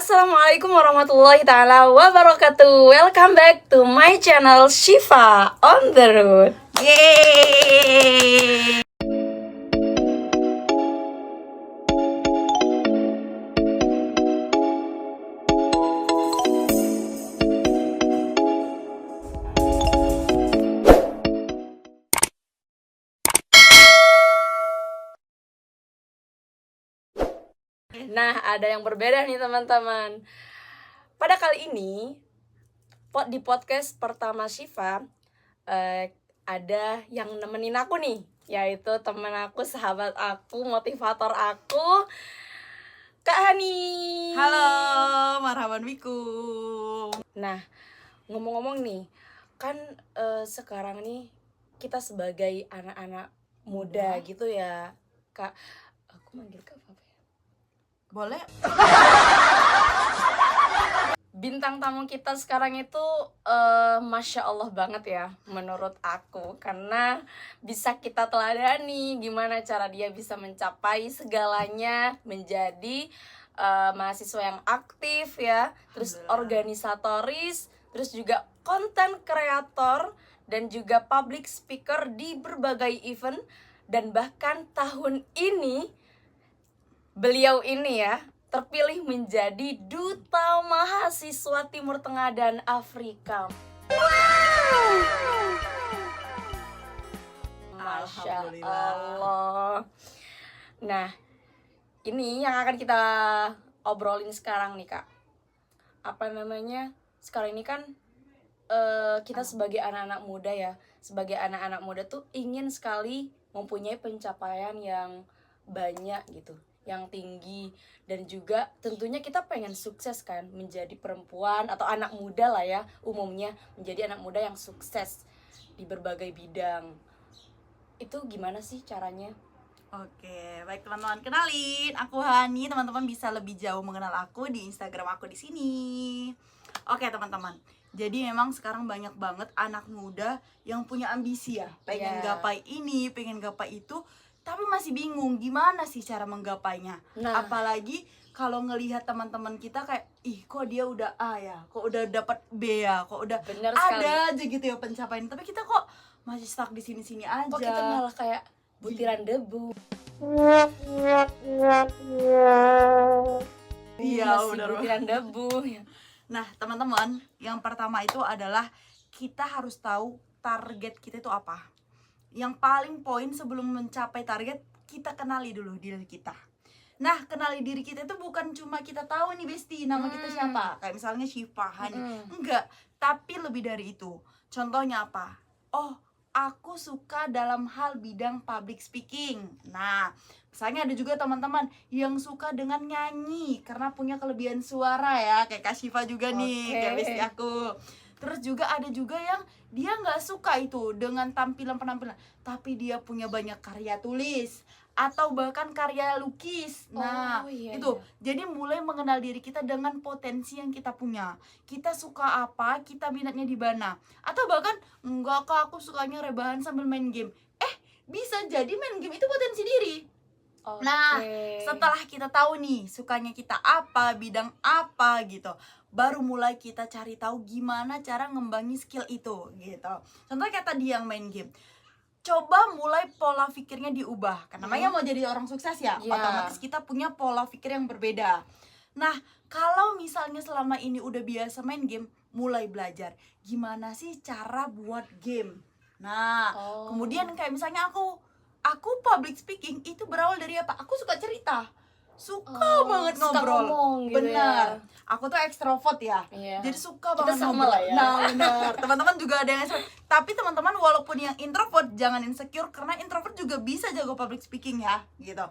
Assalamualaikum warahmatullahi ta'ala wabarakatuh. Welcome back to my channel Shifa on the road. Yeay. Nah, ada yang berbeda nih teman-teman. Pada kali ini di podcast pertama Shifa ada yang nemenin aku nih, yaitu temen aku, sahabat aku, motivator aku, Kak Hani. Halo, marhaban bikum. Nah, ngomong-ngomong nih, kan sekarang nih kita sebagai anak-anak muda gitu ya, Kak. Aku manggil Kak apa ya? Boleh? Bintang tamu kita sekarang itu Masya Allah banget ya menurut aku, karena bisa kita teladani gimana cara dia bisa mencapai segalanya, menjadi mahasiswa yang aktif ya, terus organisatoris, terus juga konten kreator, dan juga public speaker di berbagai event. Dan bahkan tahun ini beliau ini ya terpilih menjadi Duta Mahasiswa Timur Tengah dan Afrika. Masya Allah. Nah, ini yang akan kita obrolin sekarang nih Kak. Apa namanya? Sekarang ini kan kita sebagai anak-anak muda ya, sebagai anak-anak muda tuh ingin sekali mempunyai pencapaian yang banyak gitu, yang tinggi, dan juga tentunya kita pengen sukses kan, menjadi perempuan atau anak muda lah ya, umumnya menjadi anak muda yang sukses di berbagai bidang. Itu gimana sih caranya? Oke, baik teman-teman, kenalin, aku Hani. Teman-teman bisa lebih jauh mengenal aku di Instagram aku di sini. Oke teman-teman, jadi memang sekarang banyak banget anak muda yang punya ambisi ya, pengen gapai ini, pengen gapai itu, tapi masih bingung gimana sih cara menggapainya. Apalagi kalau ngelihat teman-teman kita kayak, ih kok dia udah A ya, kok udah dapat B ya, kok udah Bener ada sekali aja gitu ya pencapaian, tapi kita kok masih stuck di sini-sini aja. Kok kita malah kayak butiran debu. Iya, benar, butiran debu. Nah teman-teman, yang pertama itu adalah kita harus tahu target kita itu apa. Yang paling poin sebelum mencapai target, kita kenali dulu diri kita. Nah, kenali diri kita itu bukan cuma kita tahu nih Besti, nama kita siapa. Kayak misalnya Shifa, Hani. Enggak, tapi lebih dari itu. Contohnya apa? Oh, aku suka dalam hal bidang public speaking. Nah, misalnya ada juga teman-teman yang suka dengan nyanyi karena punya kelebihan suara ya, kayak Kak Shifa juga nih, kayak Besti aku. Terus juga ada juga yang dia nggak suka itu dengan tampilan-penampilan, tapi dia punya banyak karya tulis atau bahkan karya lukis. Nah, itu. Jadi mulai mengenal diri kita dengan potensi yang kita punya. Kita suka apa, kita minatnya di mana. Atau bahkan, enggak Kak, aku sukanya rebahan sambil main game. Bisa jadi main game itu potensi diri. Nah, setelah kita tahu nih sukanya kita apa, bidang apa gitu, baru mulai kita cari tahu gimana cara ngembangi skill itu gitu. Contohnya kayak tadi yang main game, coba mulai pola pikirnya diubah. Karena namanya mau jadi orang sukses ya, otomatis kita punya pola pikir yang berbeda. Nah, kalau misalnya selama ini udah biasa main game, mulai belajar gimana sih cara buat game. Nah, kemudian kayak misalnya aku public speaking itu berawal dari apa? Aku suka cerita, suka banget ngobrol, gitu. Bener. Aku tuh ekstrovert ya, jadi suka banget ngobrol lah ya. Nah bener, teman-teman juga ada yang ekstrovert. Tapi teman-teman walaupun yang introvert jangan insecure, karena introvert juga bisa jago public speaking ya, gitu.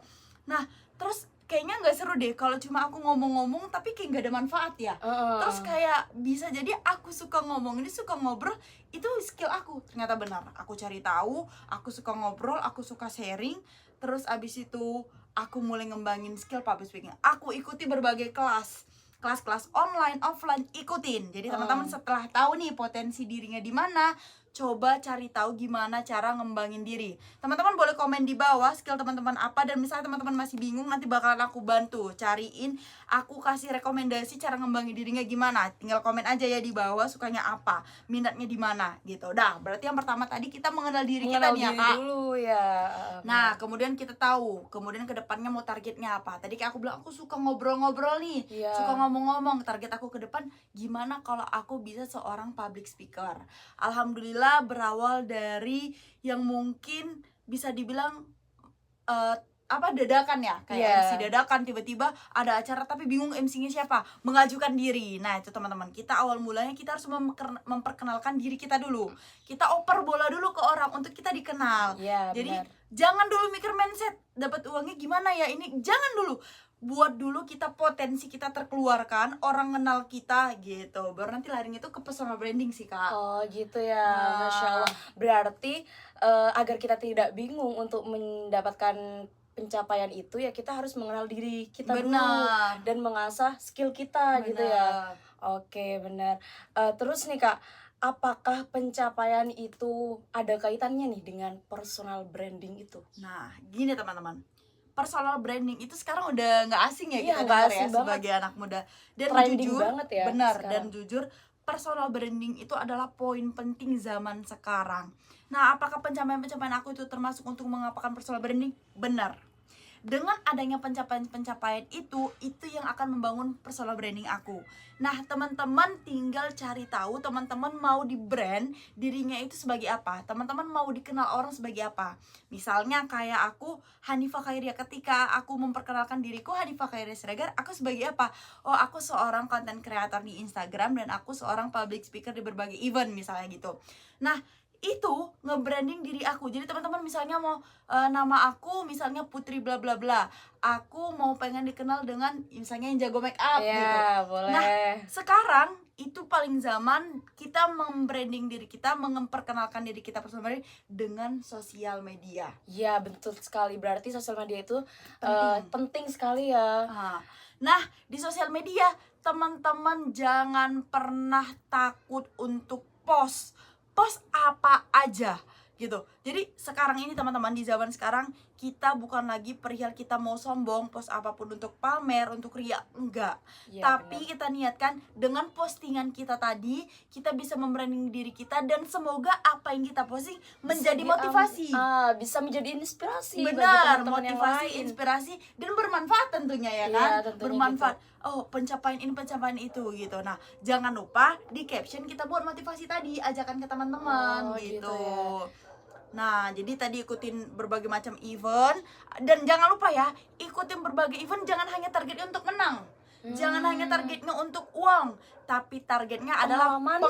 Nah terus kayaknya nggak seru deh kalau cuma aku ngomong-ngomong tapi kayak nggak ada manfaat ya. Terus kayak bisa jadi aku suka ngomong ini, suka ngobrol, itu skill aku. Ternyata benar, aku cari tahu, aku suka ngobrol, aku suka sharing. Terus abis itu aku mulai ngembangin skill public speaking. Aku ikuti berbagai kelas online, offline, ikutin. Jadi teman-teman setelah tahu nih potensi dirinya di mana, coba cari tahu gimana cara ngembangin diri. Teman-teman boleh komen di bawah skill teman-teman apa, dan misalnya teman-teman masih bingung, nanti bakalan aku bantu cariin, aku kasih rekomendasi cara ngembangin dirinya gimana. Tinggal komen aja ya di bawah sukanya apa, minatnya di mana gitu. Dah, berarti yang pertama tadi kita mengenal diri kita Mengenal nih ya, diri Kak. dulu ya. Nah, kemudian kita tahu, kemudian kedepannya mau targetnya apa. Tadi kayak aku bilang, aku suka ngobrol-ngobrol nih, Iya. suka ngomong-ngomong. Target aku ke depan, gimana kalau aku bisa seorang public speaker. Alhamdulillah berawal dari yang mungkin bisa dibilang dadakan ya, kayak Iya. MC dadakan, tiba-tiba ada acara tapi bingung MC-nya siapa, mengajukan diri. Nah itu teman-teman, kita awal mulanya kita harus memperkenalkan diri kita dulu, kita oper bola dulu ke orang untuk kita dikenal. Iya, Jadi benar. jangan dulu mikir mindset dapat uangnya gimana ya, ini jangan dulu, buat dulu kita potensi kita terkeluarkan, orang kenal kita gitu, baru nanti larinya itu ke personal branding sih, Kak. Oh gitu ya, Nah. Masya Allah. Berarti agar kita tidak bingung untuk mendapatkan pencapaian itu, ya kita harus mengenal diri kita dulu Benar. dan mengasah skill kita gitu ya. Benar. Oke, benar. Terus nih Kak, apakah pencapaian itu ada kaitannya nih dengan personal branding itu? Nah, gini teman-teman, personal branding itu sekarang udah nggak asing ya, Iya, kita nggak dengar ya asing banget. sebagai anak muda. Dan Trending jujur, banget ya benar, sekarang. dan jujur personal branding itu adalah poin penting zaman sekarang. Nah, apakah pencapaian-pencapaian aku itu termasuk untuk mengapakan personal branding? Benar. Dengan adanya pencapaian-pencapaian itu yang akan membangun personal branding aku. Nah, teman-teman tinggal cari tahu teman-teman mau di brand dirinya itu sebagai apa, teman-teman mau dikenal orang sebagai apa. Misalnya kayak aku, Hanifah Khairia, ketika aku memperkenalkan diriku Hanifah Khairia Siregar, aku sebagai apa? Oh, aku seorang content creator di Instagram dan aku seorang public speaker di berbagai event misalnya gitu. Nah, itu nge-branding diri aku. Jadi teman-teman misalnya mau nama aku misalnya Putri bla bla bla, aku mau pengen dikenal dengan misalnya yang jago make up gitu. Iya, boleh. Nah, sekarang itu paling zaman kita membranding diri kita, memperkenalkan diri kita personal branding dengan sosial media. Iya, betul sekali. Berarti sosial media itu Penting. penting sekali ya. Nah, di sosial media teman-teman jangan pernah takut untuk post apa aja gitu. Jadi sekarang ini teman-teman, di zaman sekarang kita bukan lagi perihal kita mau sombong, post apapun untuk pamer, untuk ria, enggak. Iya, Tapi benar. kita niatkan dengan postingan kita tadi, kita bisa membranding diri kita, dan semoga apa yang kita posting menjadi motivasi. Bisa menjadi inspirasi bagi Benar, teman-teman yang motivasi, lain. inspirasi, dan bermanfaat tentunya ya Iya, kan, tentunya bermanfaat. Oh, pencapaian ini, pencapaian itu gitu. Nah, jangan lupa di caption kita buat motivasi tadi, ajakan ke teman-teman Oh, gitu. gitu ya. Nah, jadi tadi ikutin berbagai macam event, dan jangan lupa ya, ikutin berbagai event jangan hanya targetnya untuk menang. Jangan hanya targetnya untuk uang, tapi targetnya adalah pengalaman.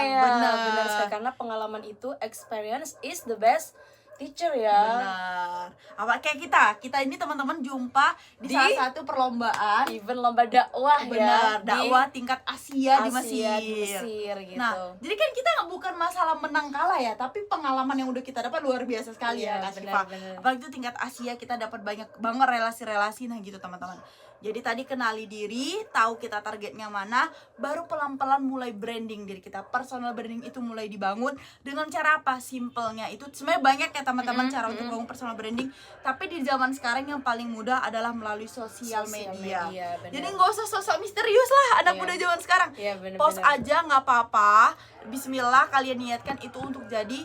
Ya, Benar, benar sekali, karena pengalaman itu, experience is the best teacher ya. Benar. Apa kayak kita ini teman-teman jumpa di Di salah satu perlombaan Event lomba dakwah benar, ya. dakwah tingkat Asia, di Di Mesir. Mesir gitu. Nah, jadi kan kita bukan masalah menang kalah ya, tapi pengalaman yang udah kita dapat luar biasa sekali Iya, ya, Kak Syifa. benar-benar. Apalagi itu tingkat Asia, kita dapat banyak banget relasi-relasi, nah gitu teman-teman. Jadi tadi kenali diri, tahu kita targetnya mana, baru pelan-pelan mulai branding diri kita. Personal branding itu mulai dibangun dengan cara apa? Simpelnya itu sebenarnya banyak ya teman-teman cara untuk bangun personal branding, tapi di zaman sekarang yang paling mudah adalah melalui sosial media. Benar. Jadi nggak usah sosok misterius lah anak Iya. muda zaman sekarang. Iya, benar. Post aja nggak apa-apa. Bismillah, kalian niatkan itu untuk jadi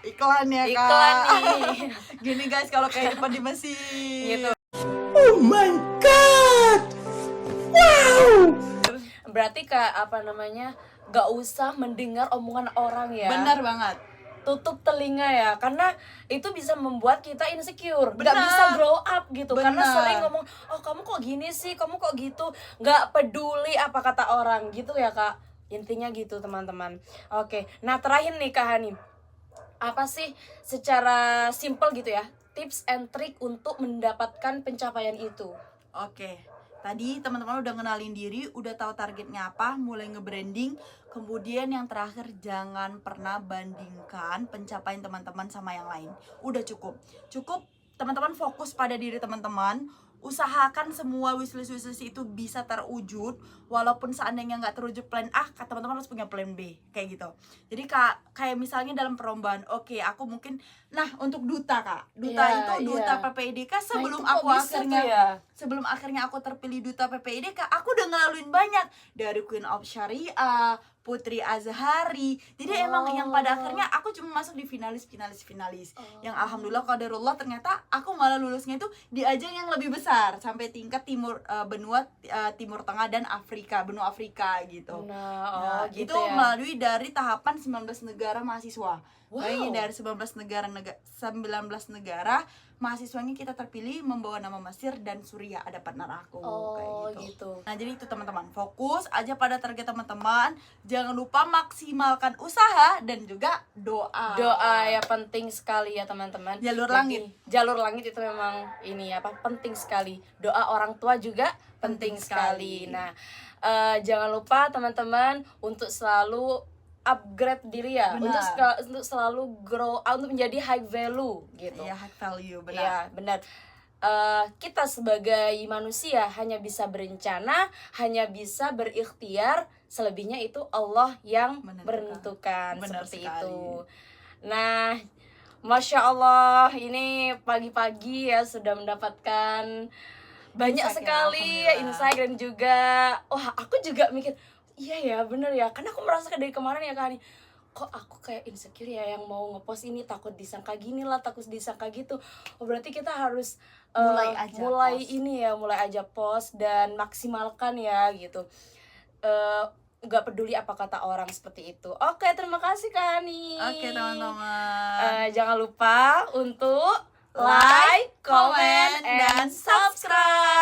iklan ya, Kak. Iklan nih. Gini guys, kalau kehidupan di Mesir. Gitu. Oh my god! Wow! Berarti gak usah mendengar omongan orang ya. Benar banget. Tutup telinga ya, karena itu bisa membuat kita insecure, Benar. gak bisa grow up gitu. Benar. Karena sering ngomong, oh kamu kok gini sih, kamu kok gitu, gak peduli apa kata orang gitu ya Kak. Intinya gitu teman-teman. Oke, nah terakhir nih Kak Hani, apa sih secara simple gitu ya, tips and trick untuk mendapatkan pencapaian itu? Oke, tadi teman-teman udah ngenalin diri, udah tahu targetnya apa, mulai nge-branding. Kemudian yang terakhir, jangan pernah bandingkan pencapaian teman-teman sama yang lain. Udah cukup teman-teman fokus pada diri teman-teman, usahakan semua wishlist itu bisa terwujud. Walaupun seandainya nggak terwujud plan A, teman-teman harus punya plan B, kayak gitu. Jadi kayak misalnya dalam perlombaan, oke, aku mungkin, nah untuk duta kak, duta Iya, itu duta iya. PPIDK sebelum Nah, itu kok aku bisa akhirnya tuh ya? sebelum akhirnya aku terpilih duta PPIDK, aku udah ngelaluin banyak, dari Queen of Syariah, Putri Azhari. Jadi emang yang pada akhirnya aku cuma masuk di finalis. Yang alhamdulillah qadarullah ternyata aku malah lulusnya itu di ajang yang lebih besar, sampai tingkat benua Timur Tengah dan benua Afrika gitu. Nah, gitu itu ya. melalui dari tahapan 19 negara mahasiswa. Wow. Bayangin dari 19 negara mahasiswanya kita terpilih membawa nama Mesir dan Suriah, ada partner aku kayak gitu. Nah, jadi itu teman-teman, fokus aja pada target teman-teman. Jangan lupa maksimalkan usaha dan juga doa. Doa ya penting sekali ya teman-teman. Jalur Jadi, langit. Jalur langit itu memang ini apa penting sekali. Doa orang tua juga penting sekali. Nah, jangan lupa teman-teman untuk selalu upgrade diri ya. Benar. Untuk selalu grow, untuk menjadi high value gitu. Iya, high value, benar. Iya, benar. Kita sebagai manusia hanya bisa berencana, hanya bisa berikhtiar, selebihnya itu Allah yang menentukan. Benar Seperti sekali. itu. Nah, Masya Allah, ini pagi-pagi ya sudah mendapatkan banyak Insight ya, sekali alhamdulillah. insight dan juga, wah aku juga mikir, iya ya bener ya, karena aku merasa dari kemarin ya Kak, kok aku kayak insecure ya yang mau ngepost ini, takut disangka gini lah, takut disangka gitu. Oh berarti kita harus Mulai aja post dan maksimalkan ya gitu. Nggak peduli apa kata orang seperti itu. Oke, terima kasih Kak Ani. Oke, teman-teman. Jangan lupa untuk like, comment, and subscribe.